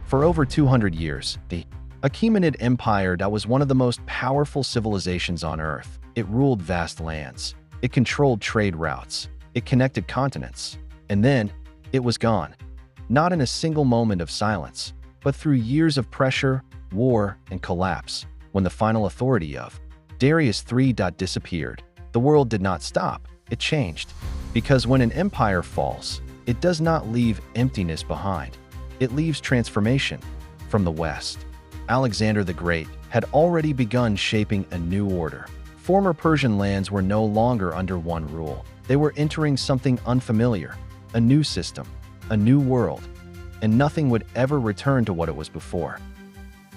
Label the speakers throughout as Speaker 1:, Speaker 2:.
Speaker 1: For over 200 years, the Achaemenid Empire that was one of the most powerful civilizations on Earth. It ruled vast lands. It controlled trade routes. It connected continents. And then, it was gone. Not in a single moment of silence, but through years of pressure, war, and collapse. When the final authority of Darius III disappeared, the world did not stop. It changed. Because when an empire falls, it does not leave emptiness behind. It leaves transformation. From the West, Alexander the Great had already begun shaping a new order. Former Persian lands were no longer under one rule. They were entering something unfamiliar, a new system, a new world, and nothing would ever return to what it was before.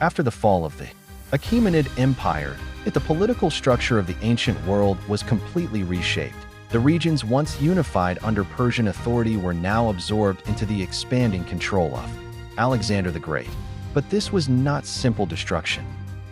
Speaker 1: After the fall of the Achaemenid Empire, the political structure of the ancient world was completely reshaped. The regions once unified under Persian authority were now absorbed into the expanding control of Alexander the Great. But this was not simple destruction.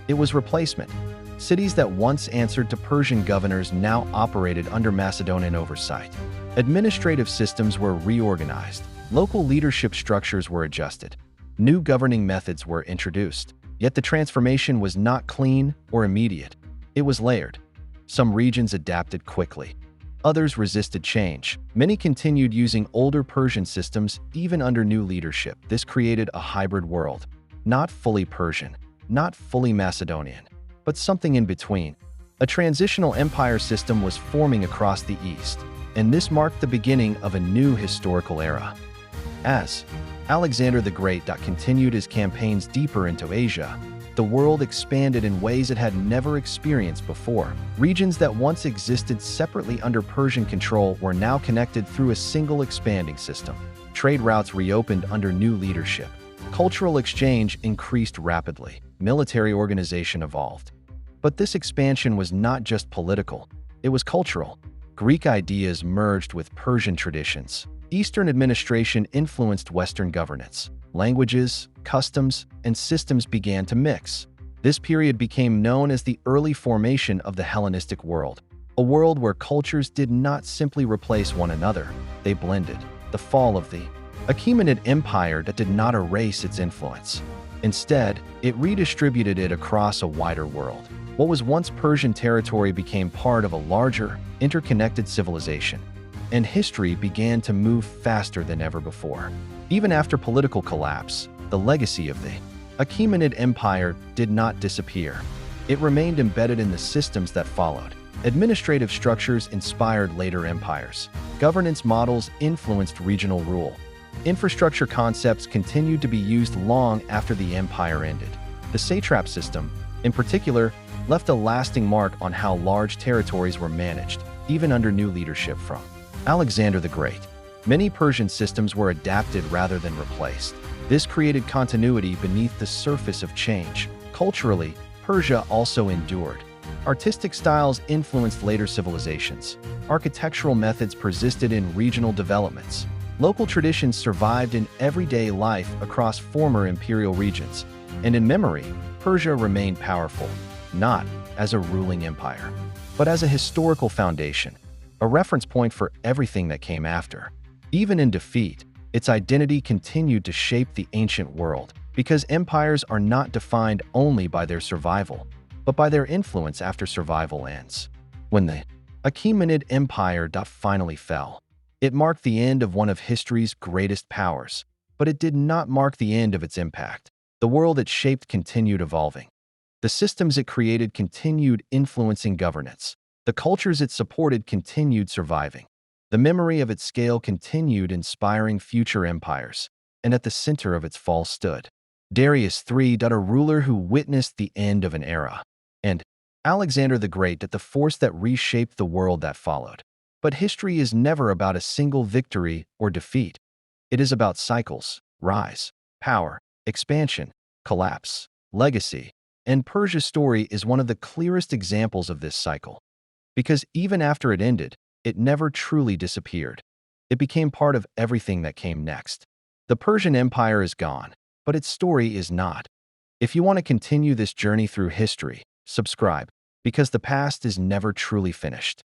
Speaker 1: It was replacement. Cities that once answered to Persian governors now operated under Macedonian oversight. Administrative systems were reorganized. Local leadership structures were adjusted. New governing methods were introduced. Yet the transformation was not clean or immediate. It was layered. Some regions adapted quickly. Others resisted change. Many continued using older Persian systems even under new leadership. This created a hybrid world. Not fully Persian, not fully Macedonian, but something in between. A transitional empire system was forming across the East, and this marked the beginning of a new historical era. As Alexander the Great continued his campaigns deeper into Asia, the world expanded in ways it had never experienced before. Regions that once existed separately under Persian control were now connected through a single expanding system. Trade routes reopened under new leadership. Cultural exchange increased rapidly. Military organization evolved. But this expansion was not just political, it was cultural. Greek ideas merged with Persian traditions. Eastern administration influenced Western governance. Languages, customs, and systems began to mix. This period became known as the early formation of the Hellenistic world, a world where cultures did not simply replace one another, they blended. The fall of the Achaemenid Empire did not erase its influence. Instead, it redistributed it across a wider world. What was once Persian territory became part of a larger, interconnected civilization, and history began to move faster than ever before. Even after political collapse, the legacy of the Achaemenid Empire did not disappear. It remained embedded in the systems that followed. Administrative structures inspired later empires. Governance models influenced regional rule. Infrastructure concepts continued to be used long after the empire ended. The satrap system, in particular, left a lasting mark on how large territories were managed, even under new leadership from Alexander the Great. Many Persian systems were adapted rather than replaced. This created continuity beneath the surface of change. Culturally, Persia also endured. Artistic styles influenced later civilizations. Architectural methods persisted in regional developments. Local traditions survived in everyday life across former imperial regions. And in memory, Persia remained powerful, not as a ruling empire, but as a historical foundation, a reference point for everything that came after. Even in defeat, its identity continued to shape the ancient world, because empires are not defined only by their survival, but by their influence after survival ends. When the Achaemenid Empire finally fell, it marked the end of one of history's greatest powers, but it did not mark the end of its impact. The world it shaped continued evolving. The systems it created continued influencing governance. The cultures it supported continued surviving. The memory of its scale continued inspiring future empires, and at the center of its fall stood Darius III, a ruler who witnessed the end of an era, and Alexander the Great, the force that reshaped the world that followed. But history is never about a single victory or defeat. It is about cycles, rise, power, expansion, collapse, legacy, and Persia's story is one of the clearest examples of this cycle. Because even after it ended, it never truly disappeared. It became part of everything that came next. The Persian Empire is gone, but its story is not. If you want to continue this journey through history, subscribe, because the past is never truly finished.